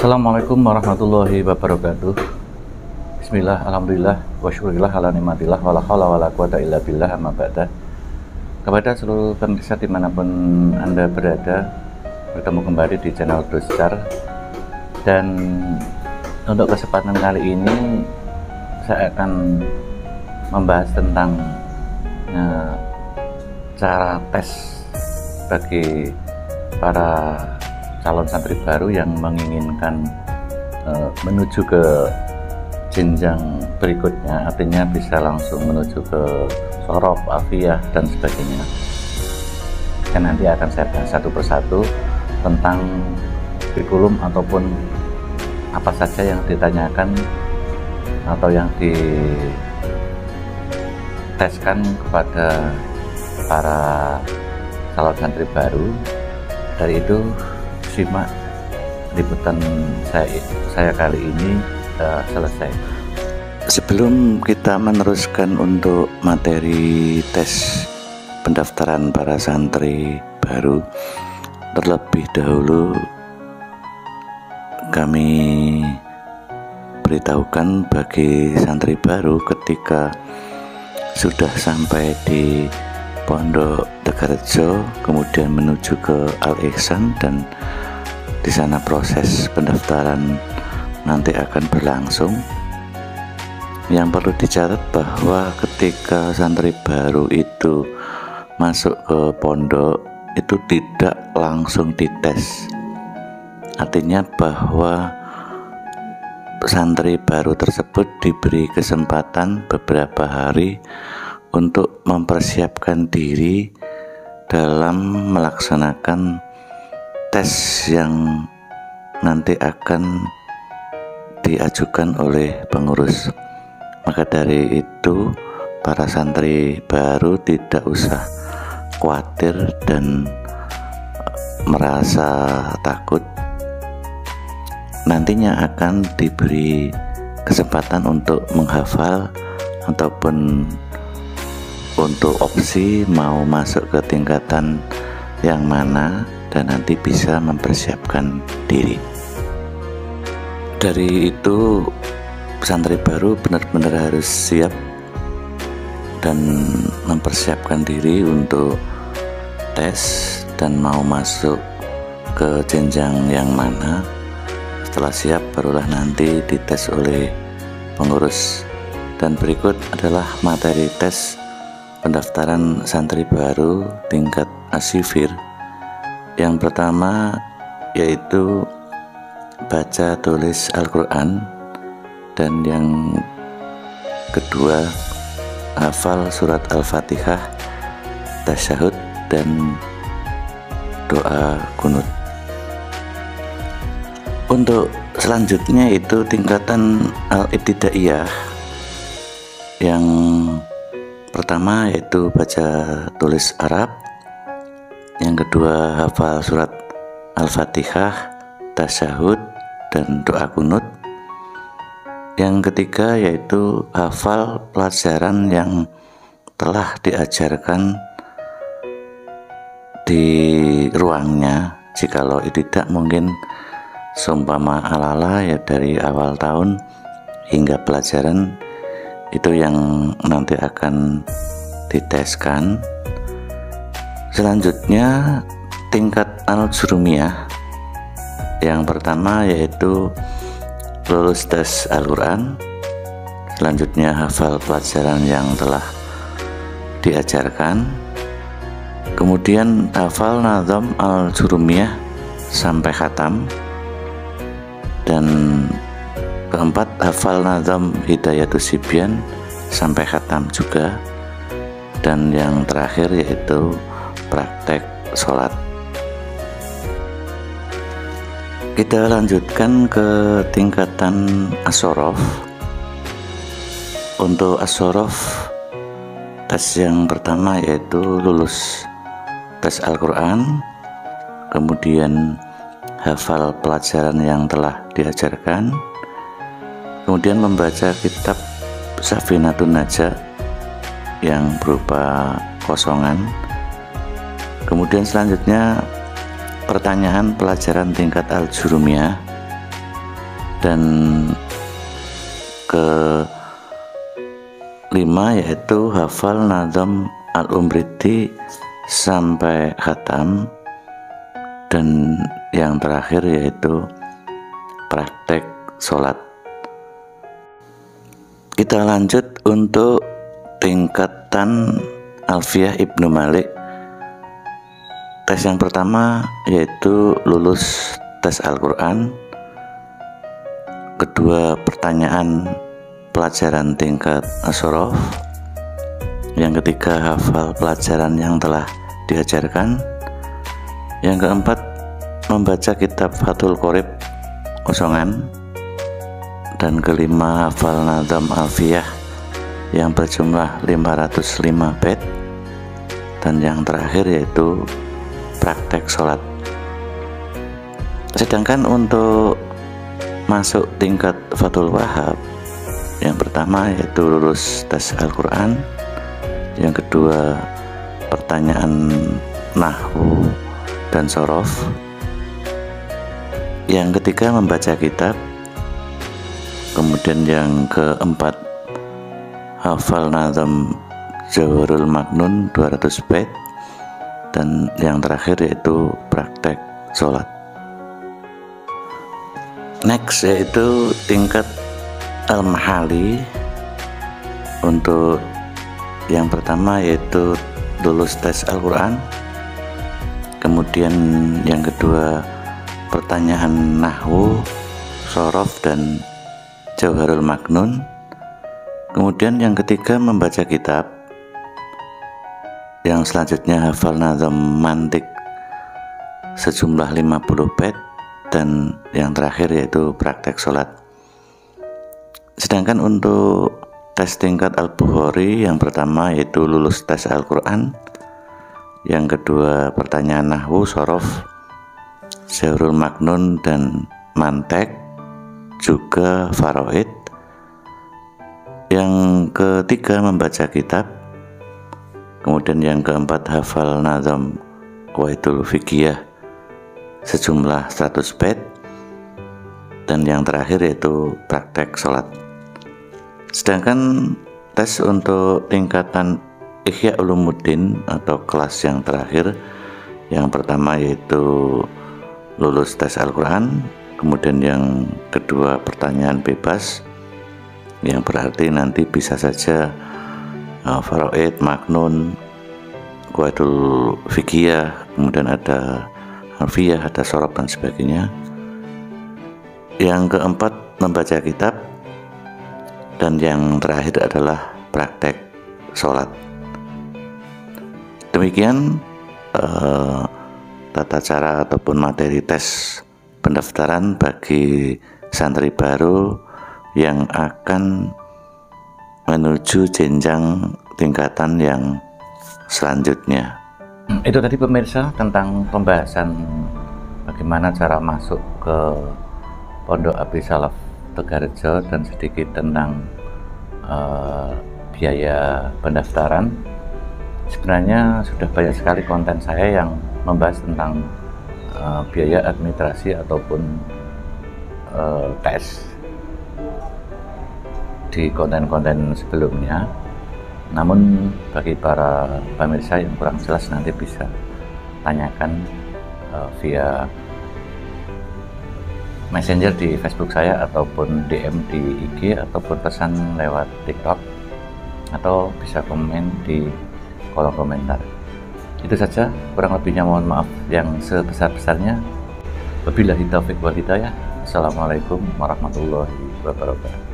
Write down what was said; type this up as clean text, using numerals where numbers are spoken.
Assalamualaikum warahmatullahi wabarakatuh. Bismillah, alhamdulillah, wa syukurillah ala nikmatillah, wala haula wala quwata illa billah, amma ba'da. Kepada seluruh pemirsa dimanapun Anda berada, bertemu kembali di channel Doscar. Dan untuk kesempatan kali ini saya akan membahas tentang cara tes bagi para calon santri baru yang menginginkan menuju ke jenjang berikutnya, artinya bisa langsung menuju ke sorof, alfiyah, dan sebagainya. Dan nanti akan saya bahas satu persatu tentang kurikulum ataupun apa saja yang ditanyakan atau yang diteskan kepada para calon santri baru. Dari itu simak liputan saya kali ini selesai. Sebelum kita meneruskan untuk materi tes pendaftaran para santri baru, terlebih dahulu kami beritahukan bagi santri baru ketika sudah sampai di Pondok Tegarrejo, kemudian menuju ke Al Ihsan, dan di sana proses pendaftaran nanti akan berlangsung. Yang perlu dicatat bahwa ketika santri baru itu masuk ke pondok itu tidak langsung dites. Artinya bahwa santri baru tersebut diberi kesempatan beberapa hari untuk mempersiapkan diri dalam melaksanakan tes yang nanti akan diajukan oleh pengurus. Maka dari itu para santri baru tidak usah khawatir dan merasa takut. Nantinya akan diberi kesempatan untuk menghafal ataupun untuk opsi mau masuk ke tingkatan yang mana, dan nanti bisa mempersiapkan diri. Dari itu santri baru benar-benar harus siap dan mempersiapkan diri untuk tes dan mau masuk ke jenjang yang mana. Setelah siap barulah nanti dites oleh pengurus. Dan berikut adalah materi tes pendaftaran santri baru tingkat asifir. Yang pertama yaitu baca tulis Al-Quran, dan yang kedua hafal surat Al-Fatihah, tasyahud, dan doa kunut. Untuk selanjutnya itu tingkatan Al-Ibtidaiyah. Yang pertama yaitu baca tulis Arab, yang kedua hafal surat Al-Fatihah, tasyahud, dan doa kunut. Yang ketiga yaitu hafal pelajaran yang telah diajarkan di ruangnya. Jikalau tidak, mungkin seumpama ala-ala ya dari awal tahun hingga pelajaran itu yang nanti akan diteskan. Selanjutnya tingkat Al-Jurumiyah. Yang pertama yaitu lulus tes Al-Quran, selanjutnya hafal pelajaran yang telah diajarkan, kemudian hafal Nazam Al-Jurumiyah sampai khatam, dan keempat hafal Nazam Hidayatus Sibyan sampai khatam juga, dan yang terakhir yaitu praktek sholat. Kita lanjutkan ke tingkatan As-Sorof. Untuk As-Sorof, tes yang pertama yaitu lulus tes Al-Quran, kemudian hafal pelajaran yang telah diajarkan, kemudian membaca kitab Safinatun Najah yang berupa kosongan, kemudian selanjutnya pertanyaan pelajaran tingkat Al-Jurumiyah Dan kelima yaitu hafal nazam al-umriti sampai khatam. Dan yang terakhir yaitu praktek sholat. Kita lanjut untuk tingkatan Alfiyah Ibnu Malik. Tes yang pertama yaitu lulus tes Al-Quran. Kedua, pertanyaan pelajaran tingkat Asyrof. Yang ketiga, hafal pelajaran yang telah diajarkan. Yang keempat, membaca kitab Fathul Qorib kosongan. Dan kelima, hafal nazam Alfiyah yang berjumlah 505 bait. Dan yang terakhir yaitu praktek sholat. Sedangkan untuk masuk tingkat Fathul Wahab, yang pertama yaitu lulus tes Al-Quran. Yang kedua, pertanyaan nahwu dan sorof. Yang ketiga, membaca kitab. Kemudian yang keempat, hafal nazam Jawharul Maknun 200 bait. Dan yang terakhir yaitu praktek sholat. Next yaitu tingkat Al-Mahali. Untuk yang pertama yaitu lulus tes Al-Quran. Kemudian yang kedua, pertanyaan nahwu, sorof, dan Jawharul Maknun. Kemudian yang ketiga, membaca kitab. Yang selanjutnya hafal nazam mantik sejumlah 50 bait. Dan yang terakhir yaitu praktek sholat. Sedangkan untuk tes tingkat Al-Bukhari, yang pertama yaitu lulus tes Al-Quran. Yang kedua, pertanyaan nahwu, sorof, Jawharul Maknun, dan mantek, juga faraid. Yang ketiga, membaca kitab. Kemudian yang keempat, hafal nazam Qawaidul Fiqhiyah sejumlah 100 bait. Dan yang terakhir yaitu praktek sholat. Sedangkan tes untuk tingkatan Ihya Ulumuddin atau kelas yang terakhir, yang pertama yaitu lulus tes Al-Quran. Kemudian yang kedua, pertanyaan bebas, yang berarti nanti bisa saja faraid, maknun, Qawaidul Fiqhiyah, kemudian ada Alfiyah, ada sorof, dan sebagainya. Yang keempat, membaca kitab. Dan yang terakhir adalah praktek sholat. Demikian tata cara ataupun materi tes pendaftaran bagi santri baru yang akan menuju jenjang tingkatan yang selanjutnya. Itu tadi pemirsa tentang pembahasan bagaimana cara masuk ke Pondok Abi Salaf Tegarrejo dan sedikit tentang biaya pendaftaran. Sebenarnya sudah banyak sekali konten saya yang membahas tentang biaya administrasi ataupun tes di konten-konten sebelumnya. Namun bagi para pemirsa yang kurang jelas nanti bisa tanyakan via Messenger di Facebook saya, ataupun DM di IG, ataupun pesan lewat TikTok, atau bisa komen di kolom komentar. Itu saja, kurang lebihnya mohon maaf yang sebesar-besarnya. Wabillahi taufiq wal hidayah. Assalamualaikum warahmatullahi wabarakatuh.